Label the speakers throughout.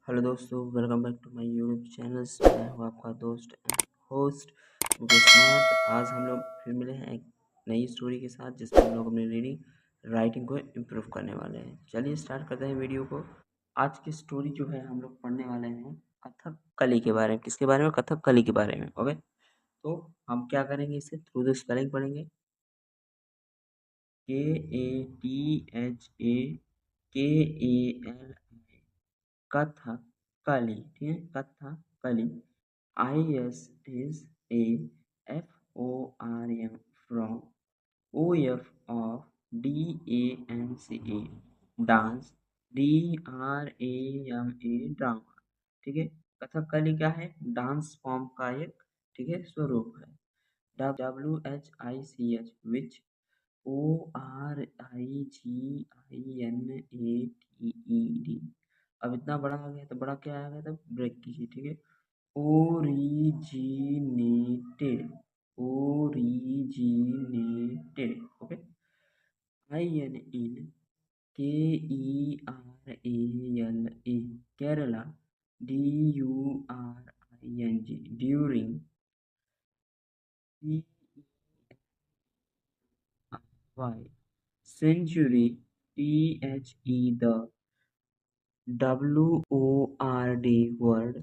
Speaker 1: Hello दोस्तों, welcome back to my YouTube channels. मैं हूँ आपका दोस्त एंड होस्ट मुकेश स्मार्ट। आज हम लोग फिर मिले हैं एक नई स्टोरी के साथ, जिसमें हम लोग अपनी रीडिंग राइटिंग को इम्प्रूव करने वाले हैं। चलिए स्टार्ट करते हैं वीडियो को। आज की स्टोरी जो है हम लोग पढ़ने वाले हैं कथकली के बारे में। किसके बारे में? कथकली के बारे में। ओके, तो हम क्या करेंगे, इसे थ्रू द स्पेलिंग पढ़ेंगे। KATHAKALI, कथकली। ठीक है, Kathakali. ISISAFORM from OF of DANCE, dance. DRAMA, drama. ठीक है, कथकली क्या है? डांस फॉर्म का एक, ठीक है, स्वरूप है। WHICH, which. ORIGINATED। अब इतना बड़ा आ गया तो बड़ा क्या आ गया था? ब्रेक कीजिए। ठीक है, originated, originated. Okay, INN KERALA, Kerala. DURING, during. CENTURY, century। THE, WORD, word।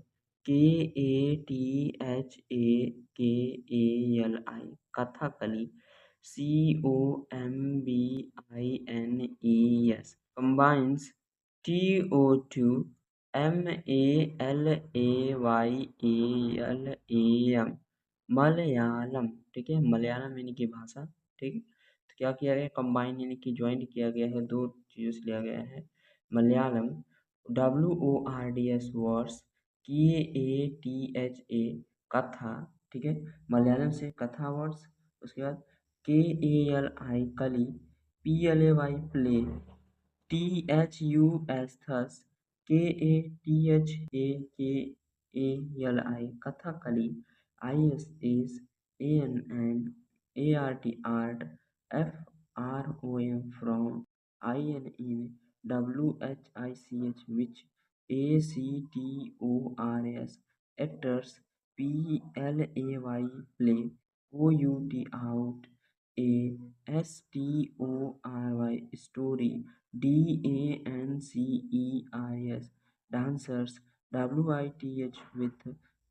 Speaker 1: KATHAKALI, Kathakali. COMBINES, combines। TO2 MALAYALAM, Malayalam. ठीक है, मलयालम यानी कि भाषा। ठीक है, तो क्या किया गया? कंबाइन यानी कि ज्वाइंट किया गया है, दो चीज़ों से लिया गया है। मलयालम। WORDS, words. KATHA, कथा। ठीक है, मलयालम से कथा वर्ड्स। उसके बाद KALI, कली। PLAY, play. THUS, thus. KATHAKALI, Kathakali. ISSANNART, art. FROM, from। INN WHICH, which। ACTORS, actors। PLAY, play। OUT, out। STORY, story। DANCERS, dancers। WITH, with।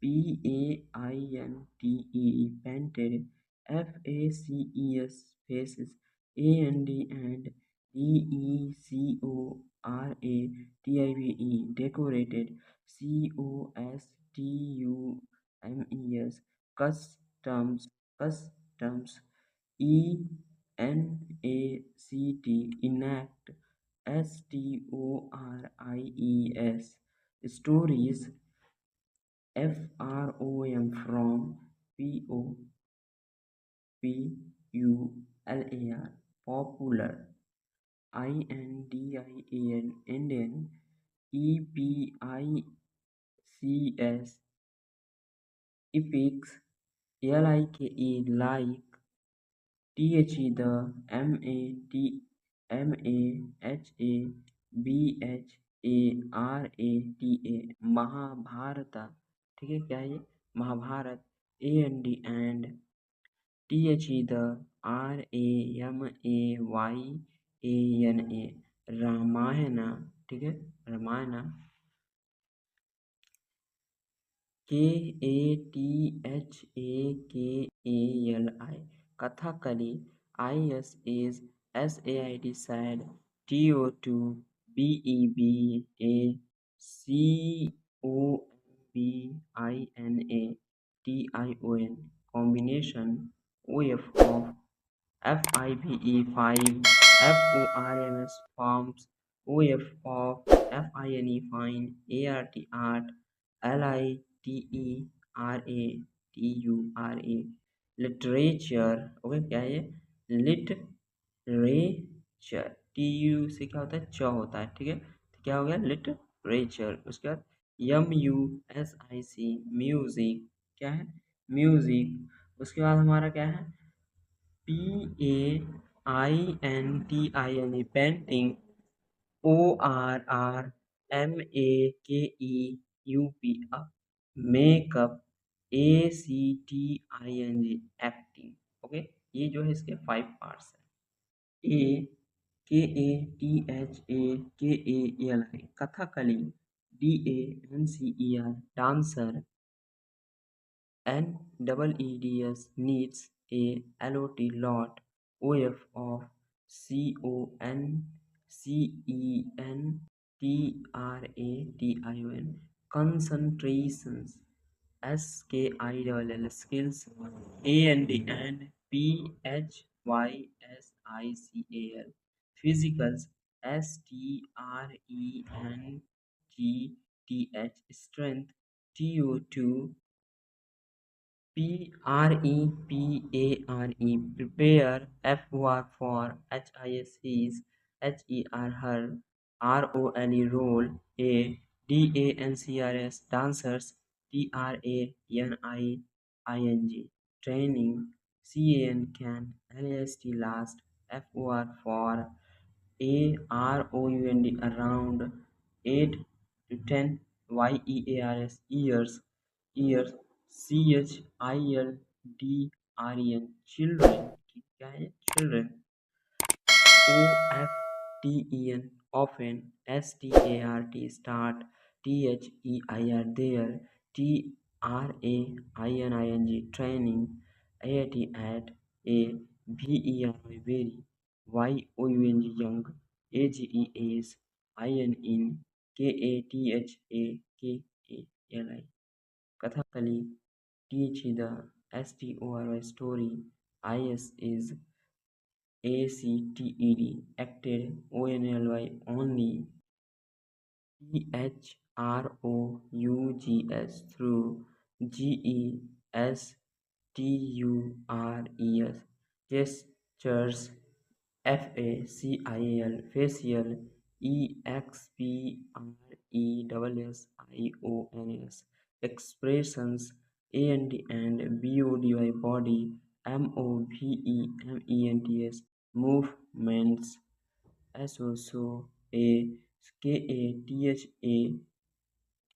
Speaker 1: PAINTE, painted। FACES, faces। AND, and। DECORATIVE, decorated। COSTUMES, customs, customs। ENACT, enact। STORIES, stories। FROM, from। POPULAR, popular। INDIAN, Indian। EPICS, epics। LIKE, like। THE, the। MAHABHARATA, महाभारता। ठीक है, क्या है ये? Mahabharat. AND, and। THE, the। RAMAYANA, Ramayana. ठीक है, Ramayana. KATHAKALI, Kathakali. ISSAID, sad। TO2 BEBA, COMBINATION, combination। OF, of। FIVE, five। FORMS, forms। OF, of। FINE, fine। ART, art। LITERATURE, literature. Okay, क्या है ये? लिटरेचर। TU से क्या होता है? च होता है। ठीक है, तो क्या हो गया? लिटरेचर। उसके बाद MUSIC, म्यूजिक। क्या है? म्यूजिक। उसके बाद हमारा क्या है? PAINTINE, painting. ORR, MEAKEUP up, makeup, ACTING acting। Okay, ये जो है इसके 5 पार्ट्स हैं। ए KATHAKALI Kathakali, DANCER dancer, NEEDS needs, ALOT lot, OF of, CONCENTRATION concentrations, SKILL skills, and PHYSICAL physicals, STRENGTH strength, TO2 prepare, FOR HIS her, ROLE role, DANCRS dancers, TRAINING training, can, LAST last, for AROUND around, 8 to 10, years, years, CHILDREN children, क्या है children, OFTEN often, START start, THEIR there, TRAINING training, AT at, AVERY very, YOUNG young, AGE is, IN KATHAKALI Kathakali, TH the, STORY story, IS is, ACTED acted, ONLY only, THROUGS through, GESTURES gestures, FACIAL facial, EXPRESSIONS expressions, and BODY body, MOVEMENTS movements, SOSO a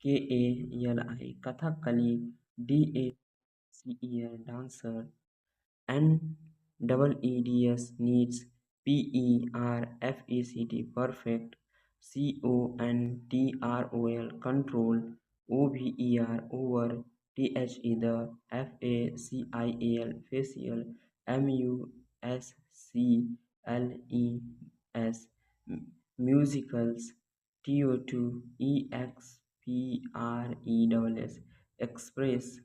Speaker 1: KATHAKALI Kathakali, DACER dancer, NEEDS needs, PERFECT perfect, CONTROL control, OVER over, THE the, FACIAL facial, MUSCLES musicals, TO2 EXPRESS express,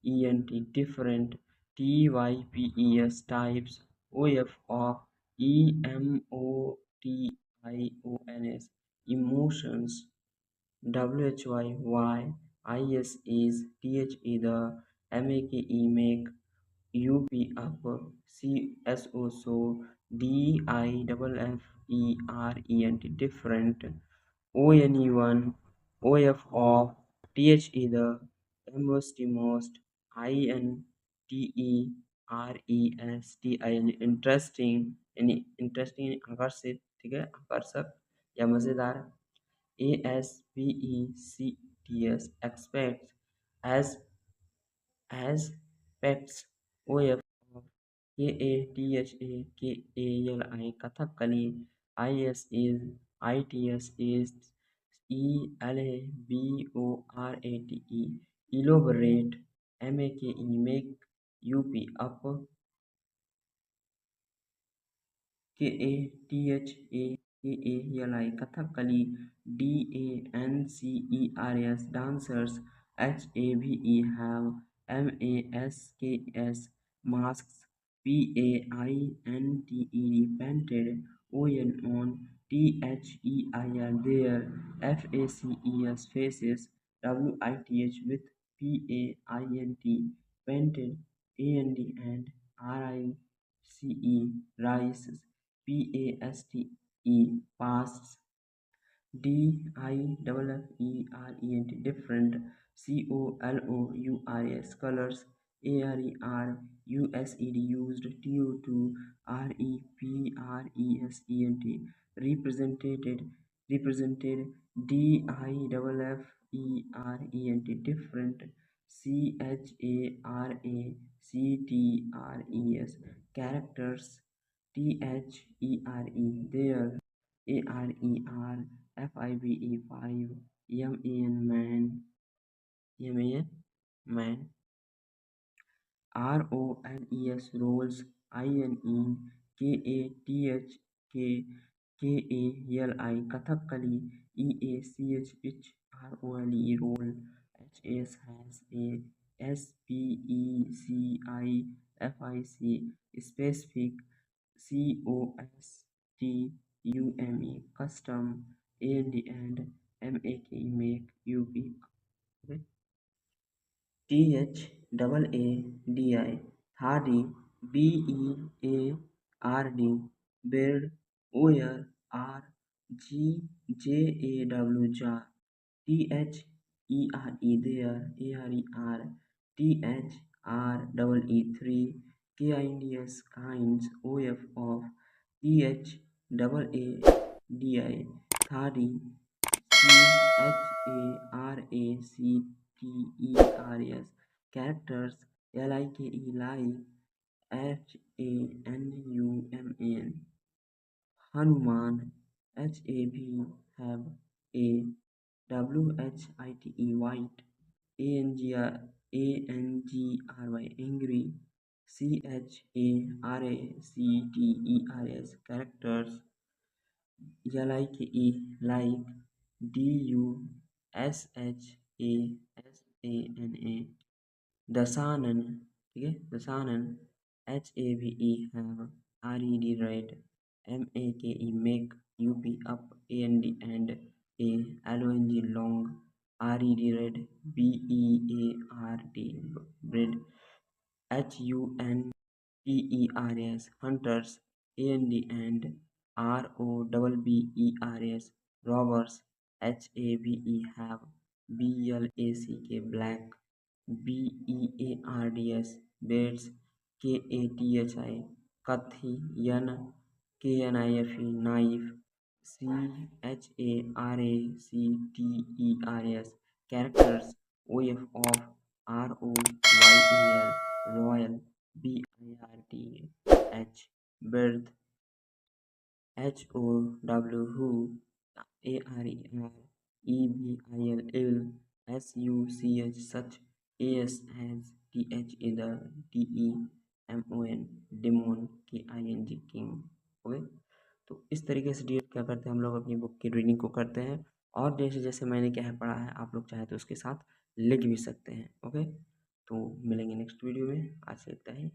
Speaker 1: DIFFERENT different, TYPES types, OF of, EMOTIONS emotions, WHYYIS is, THE the, MAKE UP up, CSO so, DIFFERENT different, ONE1 OF of, THE the, most, INTERESTING interesting, यानी interesting आकर्षित, ठीक है, आकर्षक या मज़ेदार, ASPECTS expects, as pets, OF of, KATHAKALI Kathakali, IS is, ITS is, ELABORATE elaborate, MAKE make, UP up, KATHAKALI Kathakali, DANCERS dancers, HAVE have, MASKS masks, PAINTED painted, ON THEIR there, FACES faces, WITH with, PAINT painted, and RICE rises, PASTE pasts, DIFFERENT different, COLOURS colors, ARER USED used, TO2 REPRESENT represented, represented, different, different, characters, characters, there, five, man, man, roles, Kathakali, Kathakali, role, has a specific, custom, and make, okay? THAADI, Thadi, BEARD, Bird, Oyer, RGJAW, Jar, THERE, THREE, KINDS, kinds, OF, of, THAADI, Thadi, CHARACTERS, characters, like, HANUMAN, Hanuman, have, a WHITE, angry, CHARACTERS, characters, like, like, DUSHASANA, Dasanan, ठीक है, Dasanan, have, read, make, up, and long, read, bread, HUNTERS, hunters, and ROBBERS, robbers, have, black, BEARDS, birds, KATHI, kathi, KNIFE, knife, CHARACTERS, characters, of, ROYAL, royal, BIRTH, birth, HOW, ARER, SUCH, such, ASTH, DEMON, demon, KING, okay. तो इस तरीके से क्या करते हैं हम लोग अपनी बुक की रीडिंग को करते हैं, और जैसे जैसे मैंने क्या है पढ़ा है आप लोग चाहे तो उसके साथ लिख भी सकते हैं, ओके। तो मिलेंगे नेक्स्ट वीडियो में, आज से इतना ही।